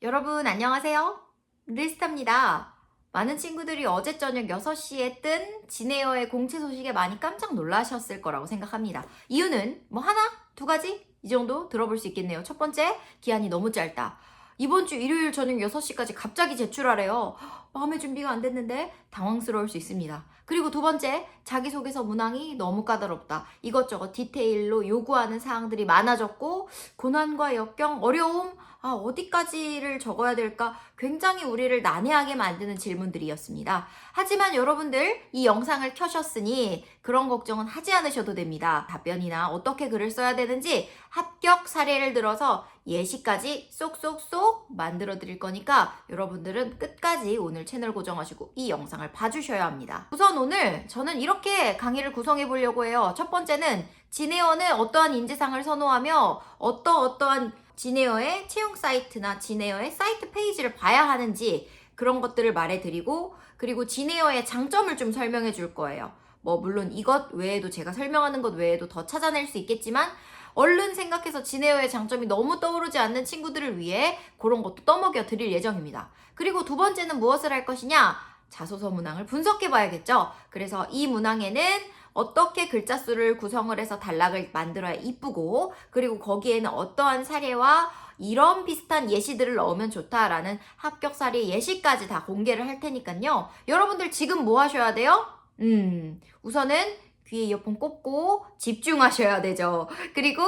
여러분 안녕하세요. 리스타입니다. 많은 친구들이 어제 저녁 6시에 뜬 진에어의 공채 소식에 많이 깜짝 놀라셨을 거라고 생각합니다. 이유는 뭐 하나? 두 가지? 이 정도 들어볼 수 있겠네요. 첫 번째, 기한이 너무 짧다. 이번 주 일요일 저녁 6시까지 갑자기 제출하래요. 마음의 준비가 안 됐는데 당황스러울 수 있습니다. 그리고 두 번째, 자기소개서 문항이 너무 까다롭다. 이것저것 디테일로 요구하는 사항들이 많아졌고 고난과 역경, 어려움, 어디까지를 적어야 될까? 굉장히 우리를 난해하게 만드는 질문들이었습니다. 하지만 여러분들 이 영상을 켜셨으니 그런 걱정은 하지 않으셔도 됩니다. 답변이나 어떻게 글을 써야 되는지 합격 사례를 들어서 예시까지 쏙쏙쏙 만들어 드릴 거니까 여러분들은 끝까지 오늘 채널 고정하시고 이 영상을 봐주셔야 합니다. 우선 오늘 저는 이렇게 강의를 구성해 보려고 해요. 첫 번째는 진에어는 어떠한 인재상을 선호하며 어떠한 진에어의 채용 사이트나 진에어의 사이트 페이지를 봐야 하는지 그런 것들을 말해드리고, 그리고 진에어의 장점을 좀 설명해 줄 거예요. 물론 이것 외에도 제가 설명하는 것 외에도 더 찾아낼 수 있겠지만 얼른 생각해서 진에어의 장점이 너무 떠오르지 않는 친구들을 위해 그런 것도 떠먹여 드릴 예정입니다. 그리고 두 번째는 무엇을 할 것이냐? 자소서 문항을 분석해 봐야겠죠. 그래서 이 문항에는 어떻게 글자 수를 구성을 해서 단락을 만들어야 이쁘고, 그리고 거기에는 어떠한 사례와 이런 비슷한 예시들을 넣으면 좋다라는 합격 사례 예시까지 다 공개를 할 테니까요. 여러분들 지금 뭐 하셔야 돼요? 우선은 귀에 이어폰 꽂고 집중하셔야 되죠. 그리고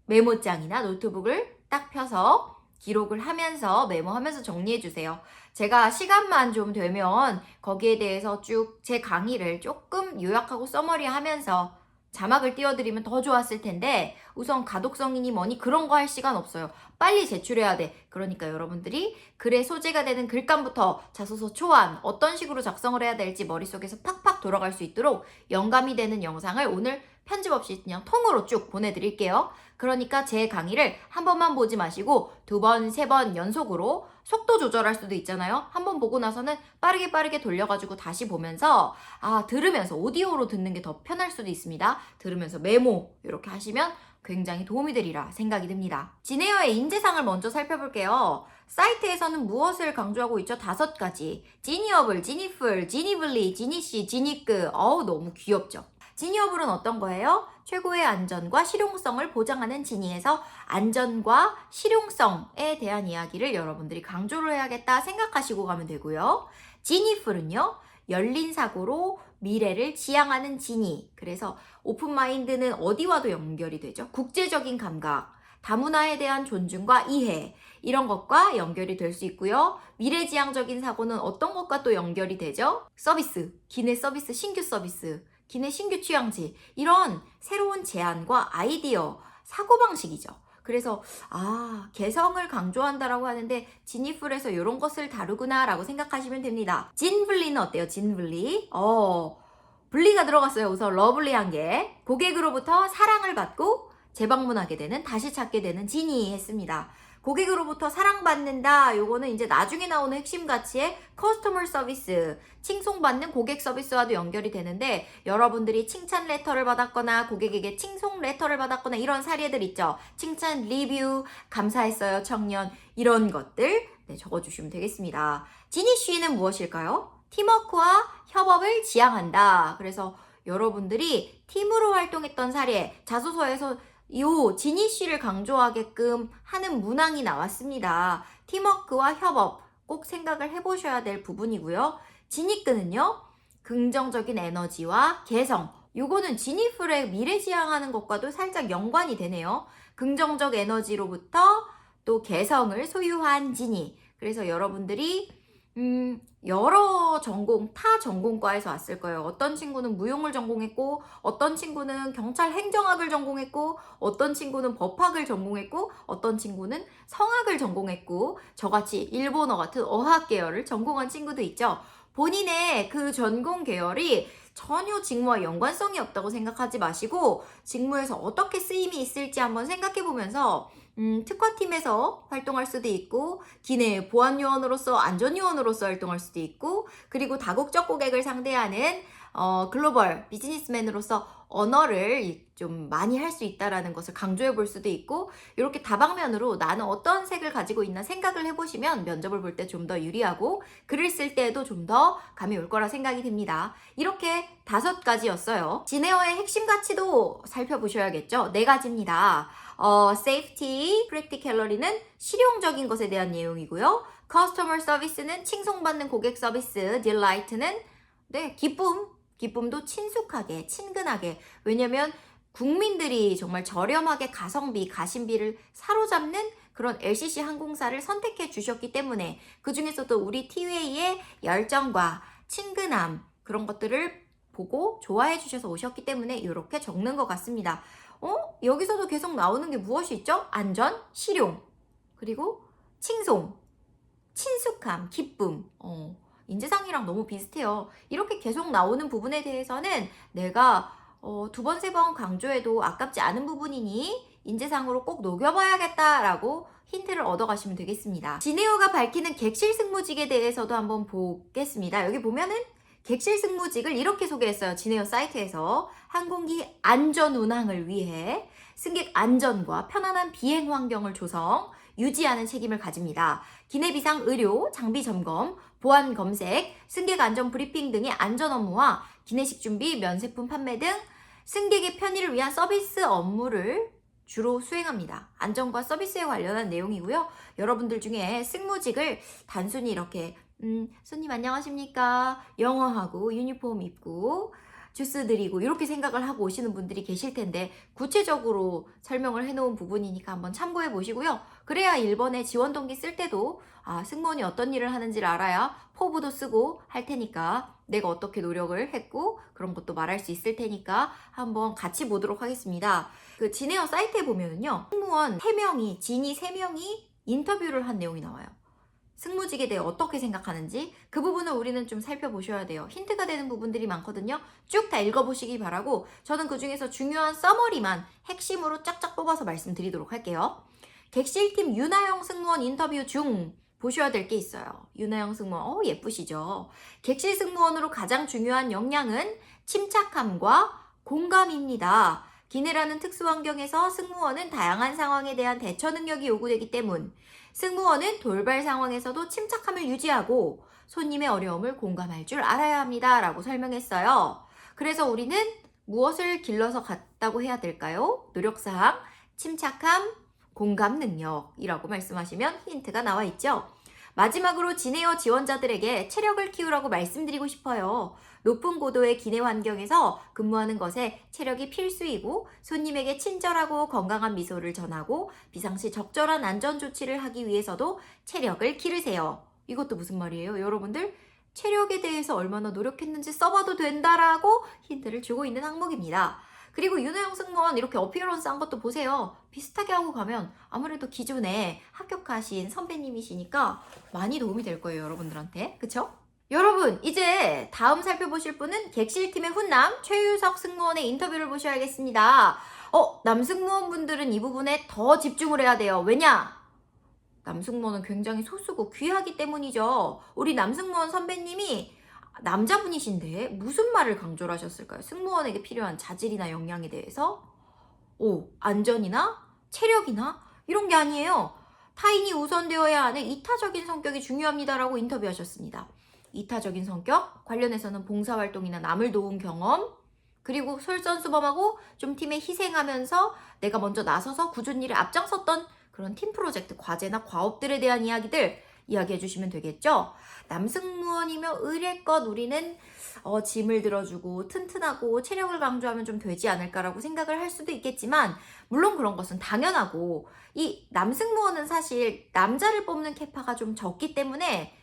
메모장이나 노트북을 딱 펴서 기록을 하면서 메모하면서 정리해 주세요. 제가 시간만 좀 되면 거기에 대해서 쭉 제 강의를 조금 요약하고 써머리 하면서 자막을 띄워드리면 더 좋았을 텐데 우선 가독성이니 뭐니 그런 거 할 시간 없어요. 빨리 제출해야 돼. 그러니까 여러분들이 글의 소재가 되는 글감부터 자소서 초안 어떤 식으로 작성을 해야 될지 머릿속에서 팍팍 돌아갈 수 있도록 영감이 되는 영상을 오늘 편집 없이 그냥 통으로 쭉 보내드릴게요. 그러니까 제 강의를 한 번만 보지 마시고 두 번, 세 번 연속으로 속도 조절할 수도 있잖아요. 한 번 보고 나서는 빠르게 돌려가지고 다시 보면서 들으면서 오디오로 듣는 게 더 편할 수도 있습니다. 들으면서 메모 이렇게 하시면 굉장히 도움이 되리라 생각이 듭니다. 진에어의 인재상을 먼저 살펴볼게요. 사이트에서는 무엇을 강조하고 있죠? 5가지. 지니어블, 지니풀, 지니블리, 지니씨, 지니크. 너무 귀엽죠? 지니어블은 어떤 거예요? 최고의 안전과 실용성을 보장하는 진이에서 안전과 실용성에 대한 이야기를 여러분들이 강조를 해야겠다 생각하시고 가면 되고요. 지니풀은요, 열린 사고로 미래를 지향하는 진이. 그래서 오픈마인드는 어디와도 연결이 되죠. 국제적인 감각, 다문화에 대한 존중과 이해, 이런 것과 연결이 될 수 있고요. 미래지향적인 사고는 어떤 것과 또 연결이 되죠? 서비스, 기내 서비스, 신규 서비스, 기내 신규 취향지, 이런 새로운 제안과 아이디어, 사고방식이죠. 그래서 개성을 강조한다라고 하는데 지니풀에서 이런 것을 다루구나 라고 생각하시면 됩니다. 진블리는 어때요? 진블리? 블리가 들어갔어요. 우선 러블리한 게 고객으로부터 사랑을 받고 재방문하게 되는, 다시 찾게 되는 진이 했습니다. 고객으로부터 사랑받는다. 요거는 이제 나중에 나오는 핵심 가치의 커스터머 서비스, 칭송받는 고객 서비스와도 연결이 되는데, 여러분들이 칭찬 레터를 받았거나 고객에게 칭송 레터를 받았거나 이런 사례들 있죠. 칭찬 리뷰, 감사했어요 청년, 이런 것들 적어주시면 되겠습니다. 지니쉬는 무엇일까요? 팀워크와 협업을 지향한다. 그래서 여러분들이 팀으로 활동했던 사례, 자소서에서 이 지니쉬를 강조하게끔 하는 문항이 나왔습니다. 팀워크와 협업 꼭 생각을 해보셔야 될 부분이고요. 지니크는요, 긍정적인 에너지와 개성, 요거는 지니풀의 미래지향하는 것과도 살짝 연관이 되네요. 긍정적 에너지로부터 또 개성을 소유한 지니. 그래서 여러분들이 여러 전공, 타 전공과에서 왔을 거예요. 어떤 친구는 무용을 전공했고, 어떤 친구는 경찰 행정학을 전공했고, 어떤 친구는 법학을 전공했고, 어떤 친구는 성학을 전공했고, 저같이 일본어 같은 어학 계열을 전공한 친구도 있죠. 본인의 그 전공 계열이 전혀 직무와 연관성이 없다고 생각하지 마시고, 직무에서 어떻게 쓰임이 있을지 한번 생각해 보면서 특화팀에서 활동할 수도 있고, 기내 보안요원으로서 안전요원으로서 활동할 수도 있고, 그리고 다국적 고객을 상대하는 글로벌 비즈니스맨으로서 언어를 좀 많이 할 수 있다라는 것을 강조해 볼 수도 있고, 이렇게 다방면으로 나는 어떤 색을 가지고 있나 생각을 해보시면 면접을 볼 때 좀 더 유리하고 글을 쓸 때에도 좀 더 감이 올 거라 생각이 듭니다. 이렇게 5가지였어요. 진에어의 핵심 가치도 살펴보셔야겠죠. 4가지입니다. safety, practicality 실용적인 것에 대한 내용이고요. customer service는 칭송받는 고객 서비스, delight는 기쁨도 친숙하게, 친근하게. 왜냐면 국민들이 정말 저렴하게 가성비, 가심비를 사로잡는 그런 LCC 항공사를 선택해 주셨기 때문에 그 중에서도 우리 티웨이의 열정과 친근함 그런 것들을 보고 좋아해 주셔서 오셨기 때문에 이렇게 적는 것 같습니다. 여기서도 계속 나오는 게 무엇이 있죠? 안전, 실용, 그리고 칭송, 친숙함, 기쁨. 인재상이랑 너무 비슷해요. 이렇게 계속 나오는 부분에 대해서는 내가 2번, 3번 강조해도 아깝지 않은 부분이니 인재상으로 꼭 녹여봐야겠다라고 힌트를 얻어가시면 되겠습니다. 진에어가 밝히는 객실 승무직에 대해서도 한번 보겠습니다. 여기 보면은 객실 승무직을 이렇게 소개했어요. 진에어 사이트에서 항공기 안전 운항을 위해 승객 안전과 편안한 비행 환경을 조성, 유지하는 책임을 가집니다. 기내 비상 의료, 장비 점검, 보안 검색, 승객 안전 브리핑 등의 안전 업무와 기내식 준비, 면세품 판매 등 승객의 편의를 위한 서비스 업무를 주로 수행합니다. 안전과 서비스에 관련한 내용이고요. 여러분들 중에 승무직을 단순히 이렇게 손님 안녕하십니까? 영어하고 유니폼 입고 주스 드리고 이렇게 생각을 하고 오시는 분들이 계실 텐데 구체적으로 설명을 해놓은 부분이니까 한번 참고해 보시고요. 그래야 1번에 지원 동기 쓸 때도 승무원이 어떤 일을 하는지를 알아야 포부도 쓰고 할 테니까 내가 어떻게 노력을 했고 그런 것도 말할 수 있을 테니까 한번 같이 보도록 하겠습니다. 그 진에어 사이트에 보면은요. 승무원 3명이, 진이 3명이 인터뷰를 한 내용이 나와요. 승무직에 대해 어떻게 생각하는지 그 부분을 우리는 좀 살펴보셔야 돼요. 힌트가 되는 부분들이 많거든요. 쭉 다 읽어보시기 바라고 저는 그 중에서 중요한 서머리만 핵심으로 쫙쫙 뽑아서 말씀드리도록 할게요. 객실팀 윤하영 승무원 인터뷰 중 보셔야 될 게 있어요. 윤하영 승무원, 예쁘시죠? 객실 승무원으로 가장 중요한 역량은 침착함과 공감입니다. 기내라는 특수 환경에서 승무원은 다양한 상황에 대한 대처 능력이 요구되기 때문 승무원은 돌발 상황에서도 침착함을 유지하고 손님의 어려움을 공감할 줄 알아야 합니다. 라고 설명했어요. 그래서 우리는 무엇을 길러서 갔다고 해야 될까요? 노력사항, 침착함, 공감 능력이라고 말씀하시면 힌트가 나와 있죠. 마지막으로 진에어 지원자들에게 체력을 키우라고 말씀드리고 싶어요. 높은 고도의 기내 환경에서 근무하는 것에 체력이 필수이고 손님에게 친절하고 건강한 미소를 전하고 비상시 적절한 안전 조치를 하기 위해서도 체력을 기르세요. 이것도 무슨 말이에요? 여러분들 체력에 대해서 얼마나 노력했는지 써봐도 된다라고 힌트를 주고 있는 항목입니다. 그리고 윤호영 승무원 이렇게 어피어런스 한 것도 보세요. 비슷하게 하고 가면 아무래도 기존에 합격하신 선배님이시니까 많이 도움이 될 거예요, 여러분들한테. 그쵸? 여러분, 이제 다음 살펴보실 분은 객실팀의 훈남 최유석 승무원의 인터뷰를 보셔야겠습니다. 남승무원분들은 이 부분에 더 집중을 해야 돼요. 왜냐? 남승무원은 굉장히 소수고 귀하기 때문이죠. 우리 남승무원 선배님이 남자분이신데 무슨 말을 강조를 하셨을까요? 승무원에게 필요한 자질이나 역량에 대해서? 안전이나 체력이나 이런 게 아니에요. 타인이 우선되어야 하는 이타적인 성격이 중요합니다라고 인터뷰하셨습니다. 이타적인 성격, 관련해서는 봉사활동이나 남을 도운 경험, 그리고 솔선수범하고 좀 팀에 희생하면서 내가 먼저 나서서 굳은 일에 앞장섰던 그런 팀 프로젝트, 과제나 과업들에 대한 이야기들 이야기해 주시면 되겠죠. 남승무원이며 의례껏 우리는 짐을 들어주고 튼튼하고 체력을 강조하면 좀 되지 않을까라고 생각을 할 수도 있겠지만 물론 그런 것은 당연하고 이 남승무원은 사실 남자를 뽑는 캐파가 좀 적기 때문에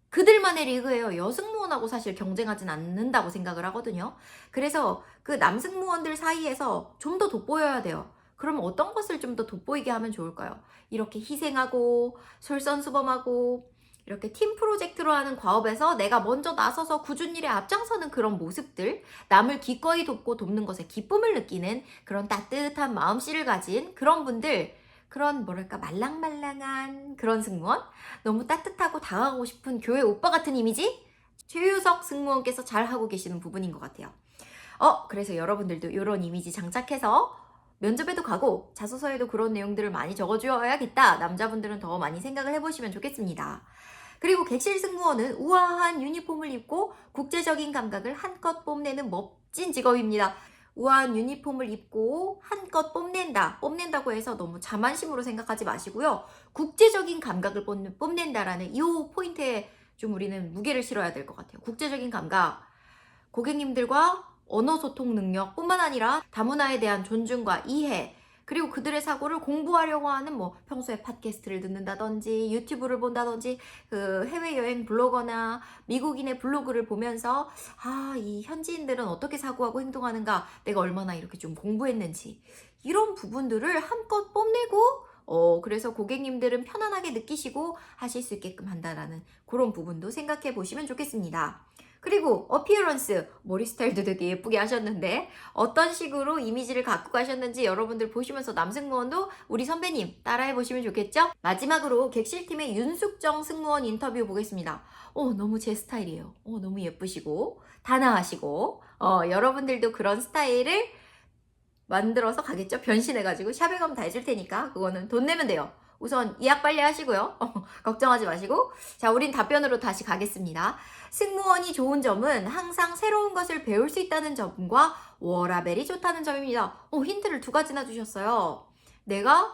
그들만의 리그예요. 여승무원하고 사실 경쟁하진 않는다고 생각을 하거든요. 그래서 그 남승무원들 사이에서 좀 더 돋보여야 돼요. 그러면 어떤 것을 좀 더 돋보이게 하면 좋을까요? 이렇게 희생하고 솔선수범하고 이렇게 팀 프로젝트로 하는 과업에서 내가 먼저 나서서 굳은 일에 앞장서는 그런 모습들, 남을 기꺼이 돕고 돕는 것에 기쁨을 느끼는 그런 따뜻한 마음씨를 가진 그런 분들, 그런 뭐랄까 말랑말랑한 그런 승무원, 너무 따뜻하고 다가가고 싶은 교회 오빠 같은 이미지 최유석 승무원께서 잘 하고 계시는 부분인 것 같아요. 그래서 여러분들도 이런 이미지 장착해서 면접에도 가고 자소서에도 그런 내용들을 많이 적어줘야겠다. 남자분들은 더 많이 생각을 해보시면 좋겠습니다. 그리고 객실 승무원은 우아한 유니폼을 입고 국제적인 감각을 한껏 뽐내는 멋진 직업입니다. 우아한 유니폼을 입고 한껏 뽐낸다고 해서 너무 자만심으로 생각하지 마시고요. 국제적인 감각을 뽐낸다라는 이 포인트에 좀 우리는 무게를 실어야 될 것 같아요. 국제적인 감각, 고객님들과 언어 소통 능력뿐만 아니라 다문화에 대한 존중과 이해, 그리고 그들의 사고를 공부하려고 하는 평소에 팟캐스트를 듣는다든지 유튜브를 본다든지 그 해외여행 블로거나 미국인의 블로그를 보면서 이 현지인들은 어떻게 사고하고 행동하는가, 내가 얼마나 이렇게 좀 공부했는지 이런 부분들을 한껏 뽐내고 그래서 고객님들은 편안하게 느끼시고 하실 수 있게끔 한다라는 그런 부분도 생각해 보시면 좋겠습니다. 그리고 어피어런스, 머리 스타일도 되게 예쁘게 하셨는데 어떤 식으로 이미지를 갖고 가셨는지 여러분들 보시면서 남승무원도 우리 선배님 따라해 보시면 좋겠죠? 마지막으로 객실팀의 윤숙정 승무원 인터뷰 보겠습니다. 너무 제 스타일이에요. 너무 예쁘시고 단아하시고 여러분들도 그런 스타일을 만들어서 가겠죠? 변신해가지고 샵에 가면 다 해줄 테니까 그거는 돈 내면 돼요. 우선 예약 빨리 하시고요. 걱정하지 마시고. 자, 우린 답변으로 다시 가겠습니다. 승무원이 좋은 점은 항상 새로운 것을 배울 수 있다는 점과 워라밸이 좋다는 점입니다. 힌트를 2가지나 주셨어요. 내가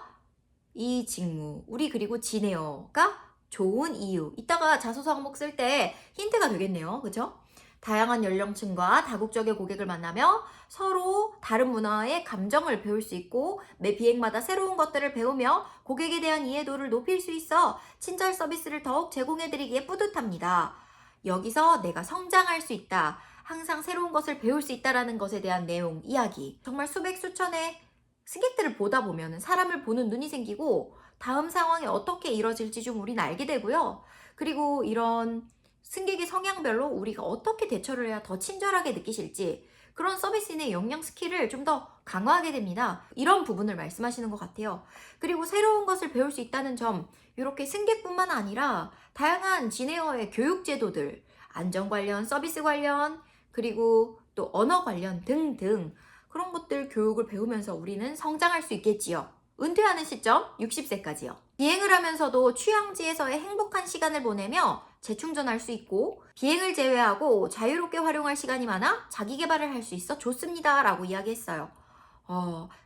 이 직무, 우리 그리고 지네어가 좋은 이유. 이따가 자소서 항목 쓸 때 힌트가 되겠네요. 그죠? 다양한 연령층과 다국적의 고객을 만나며 서로 다른 문화의 감정을 배울 수 있고 매 비행마다 새로운 것들을 배우며 고객에 대한 이해도를 높일 수 있어 친절 서비스를 더욱 제공해드리기에 뿌듯합니다. 여기서 내가 성장할 수 있다. 항상 새로운 것을 배울 수 있다라는 것에 대한 내용, 이야기. 정말 수백 수천의 승객들을 보다 보면 사람을 보는 눈이 생기고 다음 상황이 어떻게 이뤄질지 좀 우리는 알게 되고요. 그리고 이런 승객의 성향별로 우리가 어떻게 대처를 해야 더 친절하게 느끼실지 그런 서비스인의 역량 스킬을 좀 더 강화하게 됩니다. 이런 부분을 말씀하시는 것 같아요. 그리고 새로운 것을 배울 수 있다는 점, 이렇게 승객뿐만 아니라 다양한 지네어의 교육 제도들, 안전 관련, 서비스 관련, 그리고 또 언어 관련 등등 그런 것들 교육을 배우면서 우리는 성장할 수 있겠지요. 은퇴하는 시점 60세까지요. 비행을 하면서도 취향지에서의 행복한 시간을 보내며 재충전할 수 있고 비행을 제외하고 자유롭게 활용할 시간이 많아 자기 개발을 할 수 있어 좋습니다 라고 이야기했어요.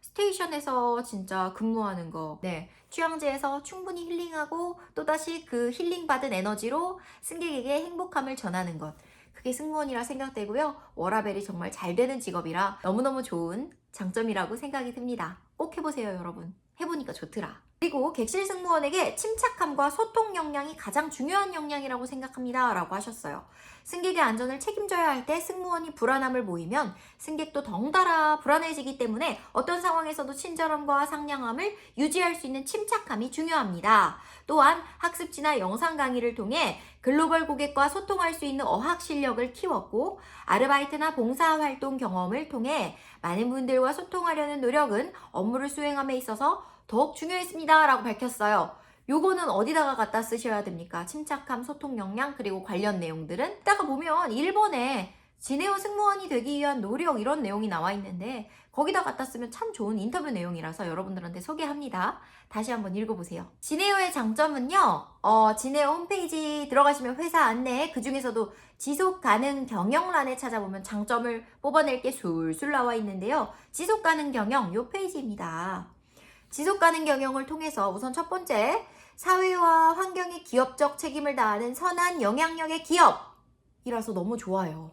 스테이션에서 진짜 근무하는 거, 취향지에서 충분히 힐링하고 또다시 그 힐링받은 에너지로 승객에게 행복함을 전하는 것, 그게 승무원이라 생각되고요. 워라밸이 정말 잘 되는 직업이라 너무너무 좋은 장점이라고 생각이 듭니다. 꼭 해보세요, 여러분. 해보니까 좋더라. 그리고 객실 승무원에게 침착함과 소통 역량이 가장 중요한 역량이라고 생각합니다 라고 하셨어요. 승객의 안전을 책임져야 할 때 승무원이 불안함을 보이면 승객도 덩달아 불안해지기 때문에 어떤 상황에서도 친절함과 상냥함을 유지할 수 있는 침착함이 중요합니다. 또한 학습지나 영상 강의를 통해 글로벌 고객과 소통할 수 있는 어학 실력을 키웠고 아르바이트나 봉사활동 경험을 통해 많은 분들과 소통하려는 노력은 업무를 수행함에 있어서 더욱 중요했습니다 라고 밝혔어요. 요거는 어디다가 갖다 쓰셔야 됩니까? 침착함, 소통 역량, 그리고 관련 내용들은 이따가 보면 1번에 지네어 승무원이 되기 위한 노력 이런 내용이 나와 있는데 거기다 갖다 쓰면 참 좋은 인터뷰 내용이라서 여러분들한테 소개합니다. 다시 한번 읽어보세요. 지네어의 장점은요. 지네어 홈페이지 들어가시면 회사 안내, 그 중에서도 지속가능 경영란에 찾아보면 장점을 뽑아낼 게 술술 나와 있는데요. 지속가능 경영 요 페이지입니다. 지속가능 경영을 통해서 우선 첫 번째, 사회와 환경에 기업적 책임을 다하는 선한 영향력의 기업이라서 너무 좋아요.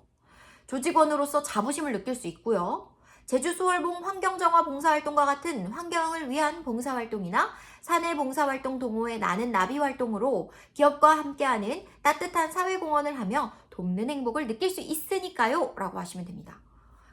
조직원으로서 자부심을 느낄 수 있고요. 제주 수월봉 환경정화 봉사활동과 같은 환경을 위한 봉사활동이나 사내 봉사활동 동호회 나는 나비 활동으로 기업과 함께하는 따뜻한 사회공헌을 하며 돕는 행복을 느낄 수 있으니까요 라고 하시면 됩니다.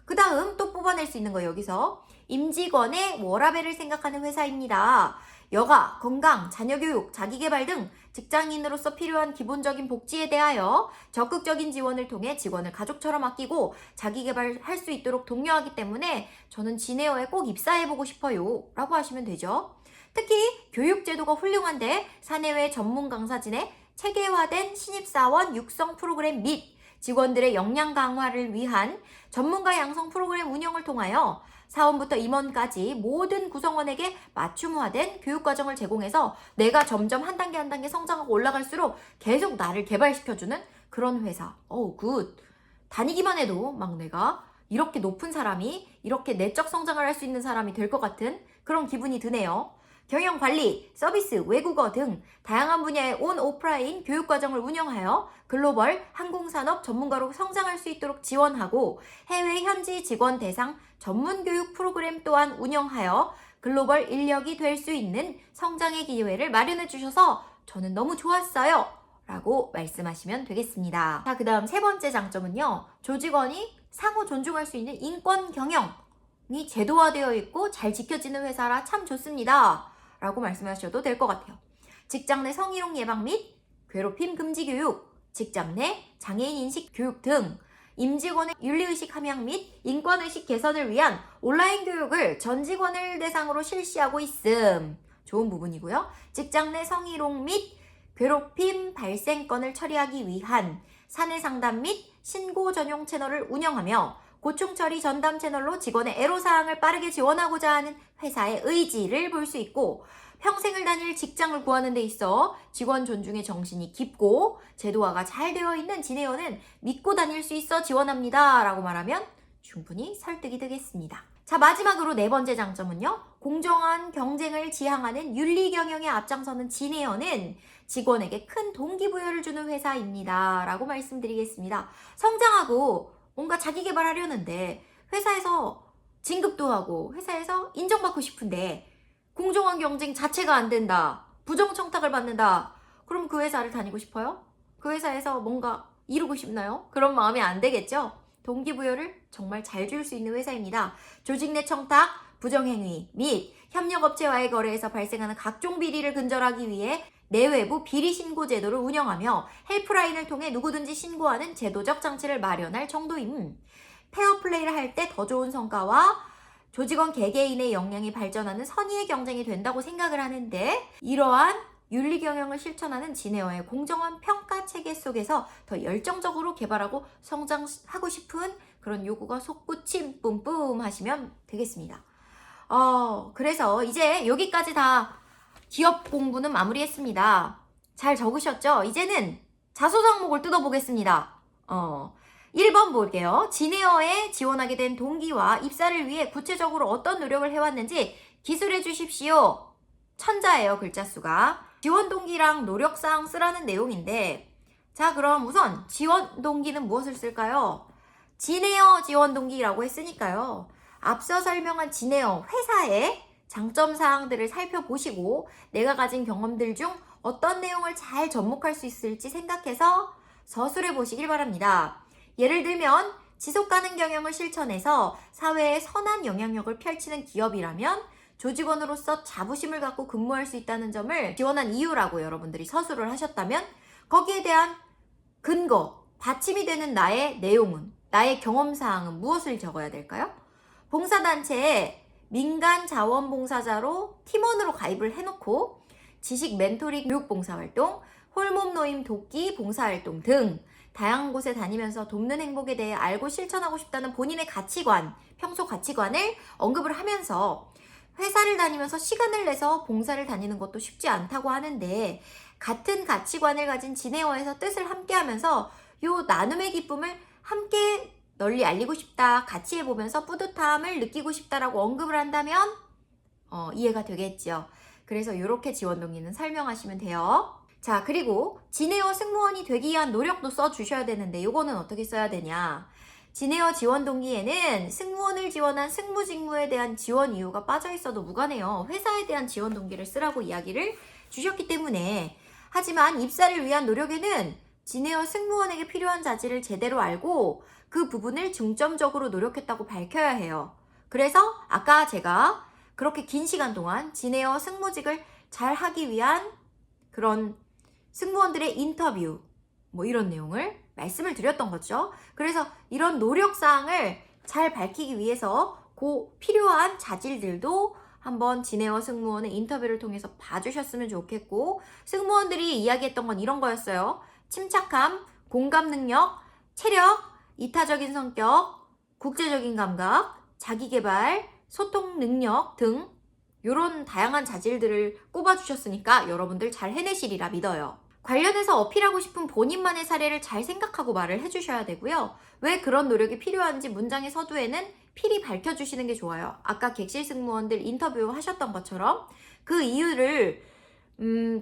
그 다음 또 뽑아낼 수 있는 거 여기서 임직원의 워라밸을 생각하는 회사입니다. 여가, 건강, 자녀교육, 자기개발 등 직장인으로서 필요한 기본적인 복지에 대하여 적극적인 지원을 통해 직원을 가족처럼 아끼고 자기개발할 수 있도록 독려하기 때문에 저는 지네어에 꼭 입사해보고 싶어요 라고 하시면 되죠. 특히 교육제도가 훌륭한데 사내외 전문 강사진의 체계화된 신입사원 육성 프로그램 및 직원들의 역량 강화를 위한 전문가 양성 프로그램 운영을 통하여 사원부터 임원까지 모든 구성원에게 맞춤화된 교육과정을 제공해서 내가 점점 한 단계 한 단계 성장하고 올라갈수록 계속 나를 개발시켜주는 그런 회사. 굿. 다니기만 해도 막 내가 이렇게 높은 사람이, 이렇게 내적 성장을 할 수 있는 사람이 될 것 같은 그런 기분이 드네요. 경영 관리, 서비스, 외국어 등 다양한 분야의 온 오프라인 교육과정을 운영하여 글로벌 항공산업 전문가로 성장할 수 있도록 지원하고 해외 현지 직원 대상 전문 교육 프로그램 또한 운영하여 글로벌 인력이 될 수 있는 성장의 기회를 마련해 주셔서 저는 너무 좋았어요. 라고 말씀하시면 되겠습니다. 자, 그 다음 세 번째 장점은요. 조직원이 상호 존중할 수 있는 인권 경영이 제도화되어 있고 잘 지켜지는 회사라 참 좋습니다. 라고 말씀하셔도 될 것 같아요. 직장 내 성희롱 예방 및 괴롭힘 금지 교육, 직장 내 장애인 인식 교육 등 임직원의 윤리의식 함양 및 인권의식 개선을 위한 온라인 교육을 전 직원을 대상으로 실시하고 있음. 좋은 부분이고요. 직장 내 성희롱 및 괴롭힘 발생 건을 처리하기 위한 사내 상담 및 신고 전용 채널을 운영하며 고충 처리 전담 채널로 직원의 애로사항을 빠르게 지원하고자 하는 회사의 의지를 볼 수 있고 평생을 다닐 직장을 구하는 데 있어 직원 존중의 정신이 깊고 제도화가 잘 되어 있는 지네어는 믿고 다닐 수 있어 지원합니다. 라고 말하면 충분히 설득이 되겠습니다. 자, 마지막으로 네 번째 장점은요. 공정한 경쟁을 지향하는 윤리 경영에 앞장서는 지네어는 직원에게 큰 동기부여를 주는 회사입니다. 라고 말씀드리겠습니다. 성장하고 뭔가 자기 개발하려는데 회사에서 진급도 하고 회사에서 인정받고 싶은데 공정한 경쟁 자체가 안 된다. 부정청탁을 받는다. 그럼 그 회사를 다니고 싶어요? 그 회사에서 뭔가 이루고 싶나요? 그런 마음이 안 되겠죠? 동기부여를 정말 잘 줄 수 있는 회사입니다. 조직 내 청탁, 부정행위 및 협력업체와의 거래에서 발생하는 각종 비리를 근절하기 위해 내외부 비리 신고 제도를 운영하며 헬프라인을 통해 누구든지 신고하는 제도적 장치를 마련할 정도임. 페어플레이를 할 때 더 좋은 성과와 조직원 개개인의 역량이 발전하는 선의의 경쟁이 된다고 생각을 하는데 이러한 윤리 경영을 실천하는 지네어의 공정한 평가 체계 속에서 더 열정적으로 개발하고 성장하고 싶은 그런 요구가 솟구침 뿜뿜 하시면 되겠습니다. 그래서 이제 여기까지 다 기업 공부는 마무리했습니다. 잘 적으셨죠? 이제는 자소서 항목을 뜯어보겠습니다. 1번 볼게요. 지네어에 지원하게 된 동기와 입사를 위해 구체적으로 어떤 노력을 해왔는지 기술해 주십시오. 천자예요, 글자 수가. 지원 동기랑 노력사항 쓰라는 내용인데 자, 그럼 우선 지원 동기는 무엇을 쓸까요? 지네어 지원 동기라고 했으니까요. 앞서 설명한 지네어 회사의 장점 사항들을 살펴보시고 내가 가진 경험들 중 어떤 내용을 잘 접목할 수 있을지 생각해서 서술해 보시길 바랍니다. 예를 들면 지속 가능 경영을 실천해서 사회에 선한 영향력을 펼치는 기업이라면 조직원으로서 자부심을 갖고 근무할 수 있다는 점을 지원한 이유라고 여러분들이 서술을 하셨다면 거기에 대한 근거, 받침이 되는 나의 내용은, 나의 경험사항은 무엇을 적어야 될까요? 봉사단체에 민간 자원봉사자로 팀원으로 가입을 해놓고 지식 멘토링 교육봉사활동, 홀몸 노임 돕기 봉사활동 등 다양한 곳에 다니면서 돕는 행복에 대해 알고 실천하고 싶다는 본인의 가치관, 평소 가치관을 언급을 하면서 회사를 다니면서 시간을 내서 봉사를 다니는 것도 쉽지 않다고 하는데 같은 가치관을 가진 지네어에서 뜻을 함께 하면서 요 나눔의 기쁨을 함께 널리 알리고 싶다, 같이 해보면서 뿌듯함을 느끼고 싶다라고 언급을 한다면 이해가 되겠죠. 그래서 이렇게 지원 동기는 설명하시면 돼요. 자, 그리고 지네어 승무원이 되기 위한 노력도 써주셔야 되는데 이거는 어떻게 써야 되냐. 지네어 지원 동기에는 승무원을 지원한 승무직무에 대한 지원 이유가 빠져 있어도 무관해요. 회사에 대한 지원 동기를 쓰라고 이야기를 주셨기 때문에 하지만 입사를 위한 노력에는 지네어 승무원에게 필요한 자질을 제대로 알고 그 부분을 중점적으로 노력했다고 밝혀야 해요. 그래서 아까 제가 그렇게 긴 시간 동안 지네어 승무직을 잘 하기 위한 그런 승무원들의 인터뷰 뭐 이런 내용을 말씀을 드렸던 거죠. 그래서 이런 노력사항을 잘 밝히기 위해서 그 필요한 자질들도 한번 지네어 승무원의 인터뷰를 통해서 봐주셨으면 좋겠고 승무원들이 이야기했던 건 이런 거였어요. 침착함, 공감 능력, 체력, 이타적인 성격, 국제적인 감각, 자기개발, 소통 능력 등 이런 다양한 자질들을 꼽아주셨으니까 여러분들 잘 해내시리라 믿어요. 관련해서 어필하고 싶은 본인만의 사례를 잘 생각하고 말을 해주셔야 되고요. 왜 그런 노력이 필요한지 문장의 서두에는 필히 밝혀주시는 게 좋아요. 아까 객실 승무원들 인터뷰 하셨던 것처럼 그 이유를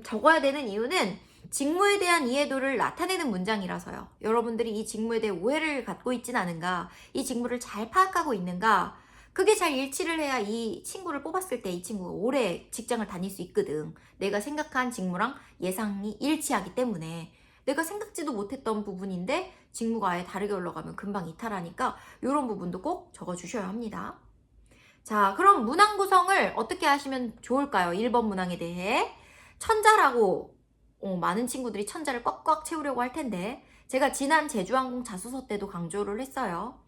적어야 되는 이유는 직무에 대한 이해도를 나타내는 문장이라서요. 여러분들이 이 직무에 대해 오해를 갖고 있진 않은가, 이 직무를 잘 파악하고 있는가, 그게 잘 일치를 해야 이 친구를 뽑았을 때 이 친구가 오래 직장을 다닐 수 있거든. 내가 생각한 직무랑 예상이 일치하기 때문에. 내가 생각지도 못했던 부분인데 직무가 아예 다르게 올라가면 금방 이탈하니까 이런 부분도 꼭 적어주셔야 합니다. 자, 그럼 문항 구성을 어떻게 하시면 좋을까요? 1번 문항에 대해. 천자라고 많은 친구들이 천자를 꽉꽉 채우려고 할 텐데 제가 지난 제주항공 자소서 때도 강조를 했어요.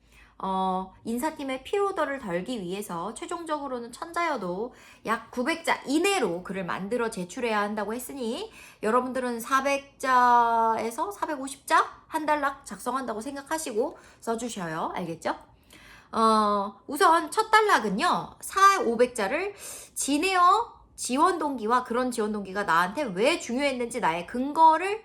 인사팀의 피로도를 덜기 위해서 최종적으로는 천자여도 약 900자 이내로 글을 만들어 제출해야 한다고 했으니 여러분들은 400자에서 450자 한 달락 작성한다고 생각하시고 써주셔요. 알겠죠? 우선 첫 단락은요, 500자를 진에어 지원 동기와 그런 지원 동기가 나한테 왜 중요했는지 나의 근거를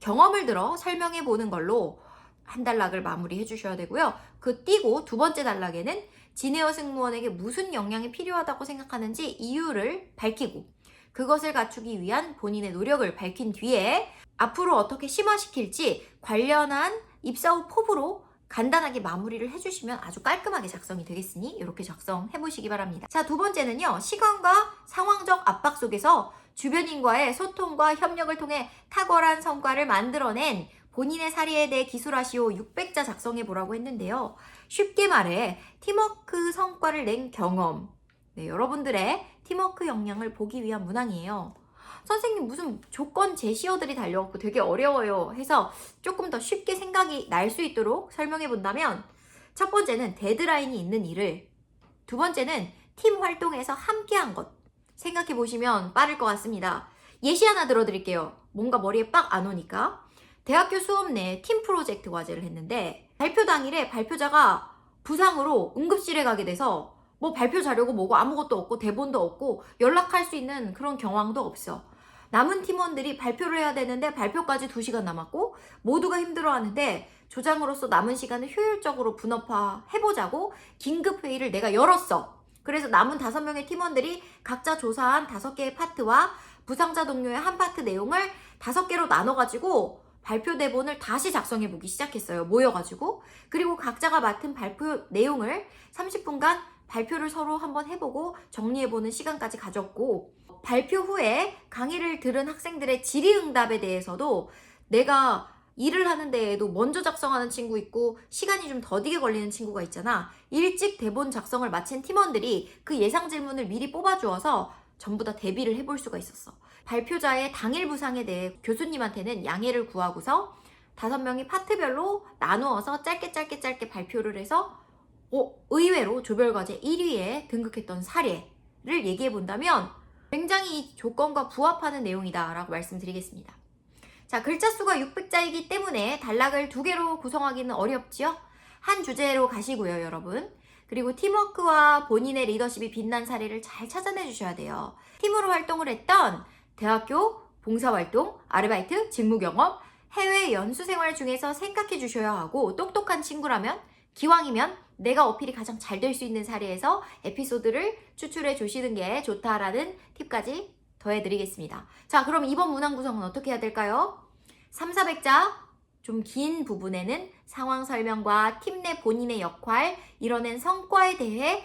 경험을 들어 설명해 보는 걸로 한 단락을 마무리해 주셔야 되고요. 그 띄고 두 번째 단락에는 진에어 승무원에게 무슨 역량이 필요하다고 생각하는지 이유를 밝히고 그것을 갖추기 위한 본인의 노력을 밝힌 뒤에 앞으로 어떻게 심화시킬지 관련한 입사 후 포부로 간단하게 마무리를 해주시면 아주 깔끔하게 작성이 되겠으니 이렇게 작성해 보시기 바랍니다. 자, 두 번째는요. 시간과 상황적 압박 속에서 주변인과의 소통과 협력을 통해 탁월한 성과를 만들어낸 본인의 사례에 대해 기술하시오 600자 작성해 보라고 했는데요. 쉽게 말해 팀워크 성과를 낸 경험, 여러분들의 팀워크 역량을 보기 위한 문항이에요. 선생님 무슨 조건 제시어들이 달려있고 되게 어려워요 해서 조금 더 쉽게 생각이 날 수 있도록 설명해 본다면 첫 번째는 데드라인이 있는 일을, 두 번째는 팀 활동에서 함께한 것 생각해 보시면 빠를 것 같습니다. 예시 하나 들어드릴게요. 뭔가 머리에 빡 안 오니까. 대학교 수업 내 팀 프로젝트 과제를 했는데 발표 당일에 발표자가 부상으로 응급실에 가게 돼서 뭐 발표 자료고 뭐고 아무것도 없고 대본도 없고 연락할 수 있는 그런 경황도 없어. 남은 팀원들이 발표를 해야 되는데 발표까지 2시간 남았고 모두가 힘들어하는데 조장으로서 남은 시간을 효율적으로 분업화해보자고 긴급회의를 내가 열었어. 그래서 남은 5명의 팀원들이 각자 조사한 5개의 파트와 부상자 동료의 한 파트 내용을 5개로 나눠가지고 발표 대본을 다시 작성해보기 시작했어요. 모여가지고. 그리고 각자가 맡은 발표 내용을 30분간 발표를 서로 한번 해보고 정리해보는 시간까지 가졌고, 발표 후에 강의를 들은 학생들의 질의응답에 대해서도 내가 일을 하는 데에도 먼저 작성하는 친구 있고 시간이 좀 더디게 걸리는 친구가 있잖아. 일찍 대본 작성을 마친 팀원들이 그 예상 질문을 미리 뽑아주어서 전부 다 대비를 해볼 수가 있었어. 발표자의 당일 부상에 대해 교수님한테는 양해를 구하고서 5명이 파트별로 나누어서 짧게 발표를 해서 의외로 조별과제 1위에 등극했던 사례를 얘기해 본다면 굉장히 이 조건과 부합하는 내용이다 라고 말씀드리겠습니다. 자, 글자 수가 600자이기 때문에 단락을 2개로 구성하기는 어렵지요? 한 주제로 가시고요, 여러분. 그리고 팀워크와 본인의 리더십이 빛난 사례를 잘 찾아내 주셔야 돼요. 팀으로 활동을 했던 대학교, 봉사활동, 아르바이트, 직무경험, 해외 연수생활 중에서 생각해 주셔야 하고, 똑똑한 친구라면 기왕이면 내가 어필이 가장 잘 될 수 있는 사례에서 에피소드를 추출해 주시는 게 좋다라는 팁까지 더해드리겠습니다. 자, 그럼 이번 문항 구성은 어떻게 해야 될까요? 300~400자 좀 긴 부분에는 상황 설명과 팀 내 본인의 역할, 이뤄낸 성과에 대해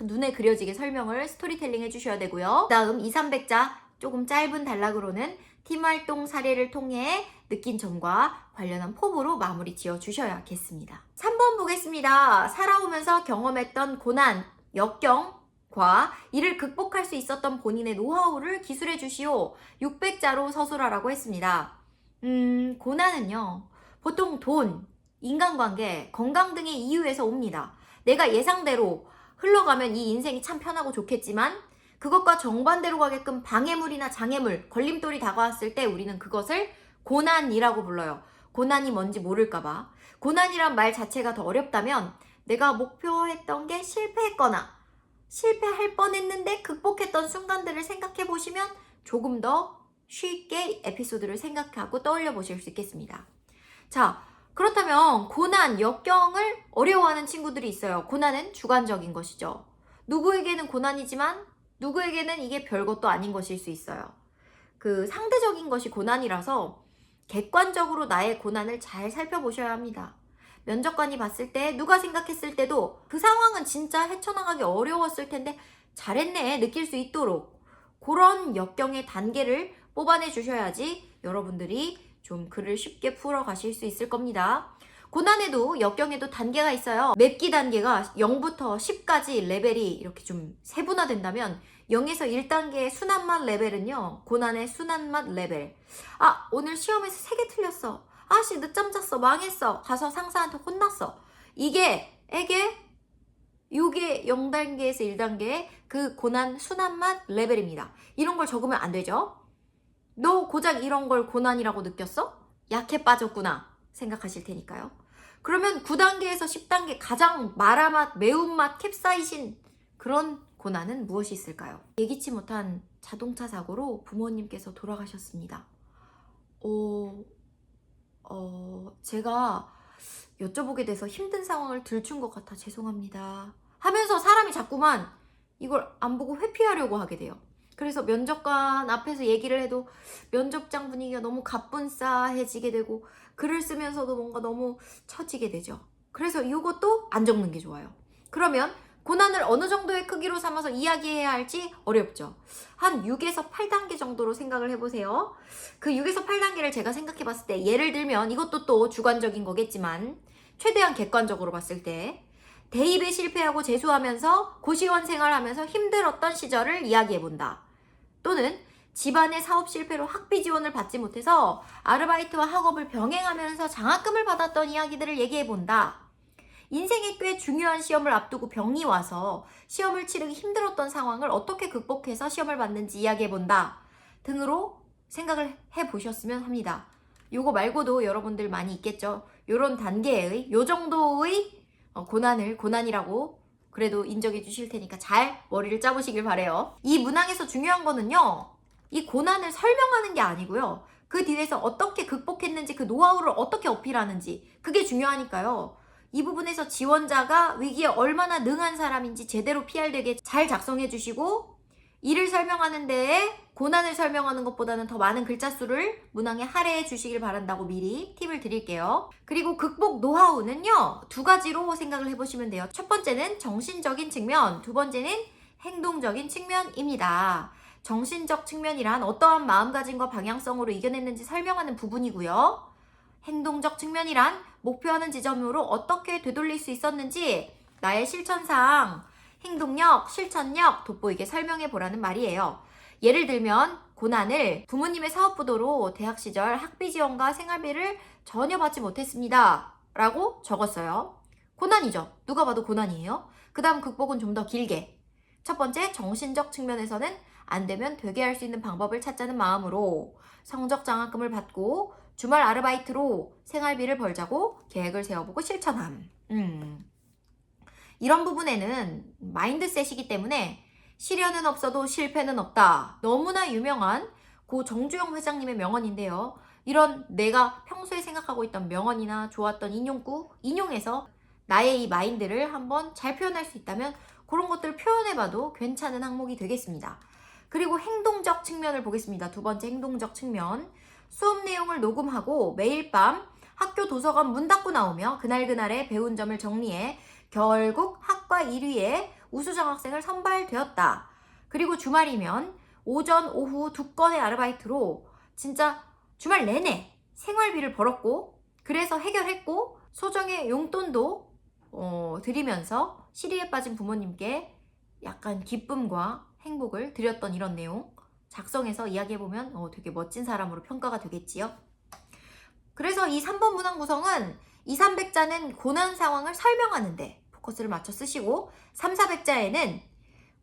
눈에 그려지게 설명을 스토리텔링 해주셔야 되고요. 다음 200~300자 조금 짧은 단락으로는 팀 활동 사례를 통해 느낀 점과 관련한 포부로 마무리 지어 주셔야겠습니다. 3번 보겠습니다. 살아오면서 경험했던 고난, 역경과 이를 극복할 수 있었던 본인의 노하우를 기술해 주시오. 600자로 서술하라고 했습니다. 고난은요, 보통 돈, 인간관계, 건강 등의 이유에서 옵니다. 내가 예상대로 흘러가면 이 인생이 참 편하고 좋겠지만 그것과 정반대로 가게끔 방해물이나 장애물, 걸림돌이 다가왔을 때 우리는 그것을 고난이라고 불러요. 고난이 뭔지 모를까봐. 고난이란 말 자체가 더 어렵다면 내가 목표했던 게 실패했거나 실패할 뻔했는데 극복했던 순간들을 생각해 보시면 조금 더 쉽게 에피소드를 생각하고 떠올려 보실 수 있겠습니다. 자, 그렇다면 고난, 역경을 어려워하는 친구들이 있어요. 고난은 주관적인 것이죠. 누구에게는 고난이지만 누구에게는 이게 별것도 아닌 것일 수 있어요. 그 상대적인 것이 고난이라서 객관적으로 나의 고난을 잘 살펴보셔야 합니다. 면접관이 봤을 때 누가 생각했을 때도 그 상황은 진짜 헤쳐나가기 어려웠을 텐데 잘했네 느낄 수 있도록 그런 역경의 단계를 뽑아내 주셔야지 여러분들이 좀 글을 쉽게 풀어 가실 수 있을 겁니다. 고난에도 역경에도 단계가 있어요. 맵기 단계가 0부터 10까지 레벨이 이렇게 좀 세분화된다면 0에서 1단계의 순한 맛 레벨은요. 고난의 순한 맛 레벨. 아, 오늘 시험에서 3개 틀렸어. 아씨 늦잠 잤어. 망했어. 가서 상사한테 혼났어. 이게 0단계에서 1단계의 그 고난 순한 맛 레벨입니다. 이런 걸 적으면 안 되죠. 너 고작 이런 걸 고난이라고 느꼈어? 약해 빠졌구나 생각하실 테니까요. 그러면 9단계에서 10단계 가장 마라맛, 매운맛, 캡사이신 그런 고난은 무엇이 있을까요? 예기치 못한 자동차 사고로 부모님께서 돌아가셨습니다. 제가 여쭤보게 돼서 힘든 상황을 들춘 것 같아 죄송합니다 하면서 사람이 자꾸만 이걸 안 보고 회피하려고 하게 돼요. 그래서 면접관 앞에서 얘기를 해도 면접장 분위기가 너무 가뿐싸해지게 되고 글을 쓰면서도 뭔가 너무 처지게 되죠. 그래서 이것도 안 적는 게 좋아요. 그러면 고난을 어느 정도의 크기로 삼아서 이야기해야 할지 어렵죠. 한 6에서 8단계 정도로 생각을 해보세요. 그 6에서 8단계를 제가 생각해 봤을 때 예를 들면 이것도 또 주관적인 거겠지만 최대한 객관적으로 봤을 때 대입에 실패하고 재수하면서 고시원 생활하면서 힘들었던 시절을 이야기해본다. 또는 집안의 사업 실패로 학비 지원을 받지 못해서 아르바이트와 학업을 병행하면서 장학금을 받았던 이야기들을 얘기해본다. 인생에 꽤 중요한 시험을 앞두고 병이 와서 시험을 치르기 힘들었던 상황을 어떻게 극복해서 시험을 봤는지 이야기해본다. 등으로 생각을 해보셨으면 합니다. 요거 말고도 여러분들 많이 있겠죠. 요런 단계의 요 정도의 고난을 고난이라고 그래도 인정해 주실 테니까 잘 머리를 짜보시길 바래요. 이 문항에서 중요한 거는요. 이 고난을 설명하는 게 아니고요. 그 뒤에서 어떻게 극복했는지 그 노하우를 어떻게 어필하는지 그게 중요하니까요. 이 부분에서 지원자가 위기에 얼마나 능한 사람인지 제대로 PR되게 잘 작성해 주시고 이를 설명하는 데에 고난을 설명하는 것보다는 더 많은 글자 수를 문항에 할애해 주시길 바란다고 미리 팁을 드릴게요. 그리고 극복 노하우는요. 2가지로 생각을 해보시면 돼요. 첫 번째는 정신적인 측면, 두 번째는 행동적인 측면입니다. 정신적 측면이란 어떠한 마음가짐과 방향성으로 이겨냈는지 설명하는 부분이고요. 행동적 측면이란 목표하는 지점으로 어떻게 되돌릴 수 있었는지 나의 실천사항, 행동력, 실천력 돋보이게 설명해 보라는 말이에요. 예를 들면 고난을 부모님의 사업부도로 대학 시절 학비 지원과 생활비를 전혀 받지 못했습니다. 라고 적었어요. 고난이죠. 누가 봐도 고난이에요. 그 다음 극복은 좀 더 길게. 첫 번째 정신적 측면에서는 안 되면 되게 할 수 있는 방법을 찾자는 마음으로 성적 장학금을 받고 주말 아르바이트로 생활비를 벌자고 계획을 세워보고 실천함. 이런 부분에는 마인드셋이기 때문에 시련은 없어도 실패는 없다. 너무나 유명한 고 정주영 회장님의 명언인데요. 이런 내가 평소에 생각하고 있던 명언이나 좋았던 인용구, 인용해서 나의 이 마인드를 한번 잘 표현할 수 있다면 그런 것들을 표현해봐도 괜찮은 항목이 되겠습니다. 그리고 행동적 측면을 보겠습니다. 2번째 행동적 측면. 수업 내용을 녹음하고 매일 밤 학교 도서관 문 닫고 나오며 그날그날의 배운 점을 정리해 결국 학과 1위에 우수장학생을 선발되었다. 그리고 주말이면 오전, 오후 2건의 아르바이트로 진짜 주말 내내 생활비를 벌었고 그래서 해결했고 소정의 용돈도 드리면서 시리에 빠진 부모님께 약간 기쁨과 행복을 드렸던 이런 내용 작성해서 이야기해보면 되게 멋진 사람으로 평가가 되겠지요. 그래서 이 3번 문항 구성은 2, 300자는 고난 상황을 설명하는데 포커스를 맞춰 쓰시고 3, 400자에는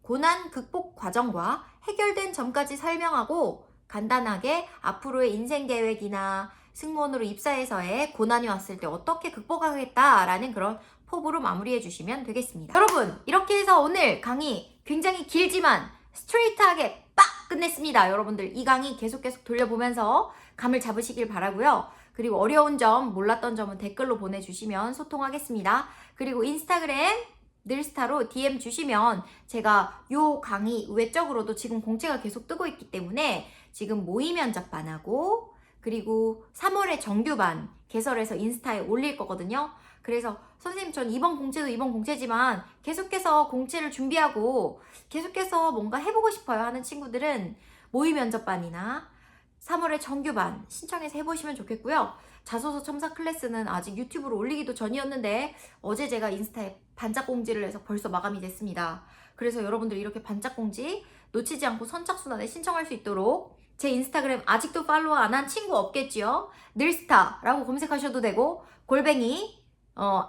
고난 극복 과정과 해결된 점까지 설명하고 간단하게 앞으로의 인생 계획이나 승무원으로 입사해서의 고난이 왔을 때 어떻게 극복하겠다라는 그런 포부로 마무리해 주시면 되겠습니다. 여러분, 이렇게 해서 오늘 강의 굉장히 길지만 스트레이트하게 빡 끝냈습니다. 여러분들 이 강의 계속 돌려보면서 감을 잡으시길 바라고요. 그리고 어려운 점, 몰랐던 점은 댓글로 보내주시면 소통하겠습니다. 그리고 인스타그램 늘스타로 DM 주시면 제가 요 강의 외적으로도 지금 공채가 계속 뜨고 있기 때문에 지금 모의 면접반하고 그리고 3월에 정규반 개설해서 인스타에 올릴 거거든요. 그래서 선생님 전 이번 공채도 이번 공채지만 계속해서 공채를 준비하고 계속해서 뭔가 해보고 싶어요 하는 친구들은 모의 면접반이나 3월에 정규반 신청해서 해보시면 좋겠고요. 자소서 첨삭 클래스는 아직 유튜브로 올리기도 전이었는데 어제 제가 인스타에 반짝 공지를 해서 벌써 마감이 됐습니다. 그래서 여러분들 이렇게 반짝 공지 놓치지 않고 선착순환에 신청할 수 있도록 제 인스타그램 아직도 팔로우 안 한 친구 없겠지요? 늘스타라고 검색하셔도 되고 골뱅이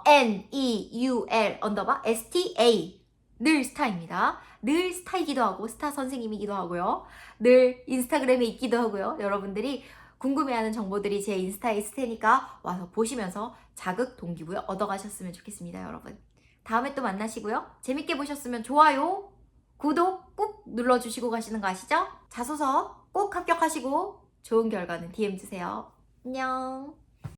NEUL STA 늘스타입니다. 늘 스타이기도 하고 스타 선생님이기도 하고요. 늘 인스타그램에 있기도 하고요. 여러분들이 궁금해하는 정보들이 제 인스타에 있을 테니까 와서 보시면서 자극 동기부여 얻어가셨으면 좋겠습니다. 여러분. 다음에 또 만나시고요. 재밌게 보셨으면 좋아요, 구독 꾹 눌러주시고 가시는 거 아시죠? 자소서 꼭 합격하시고 좋은 결과는 DM 주세요. 안녕.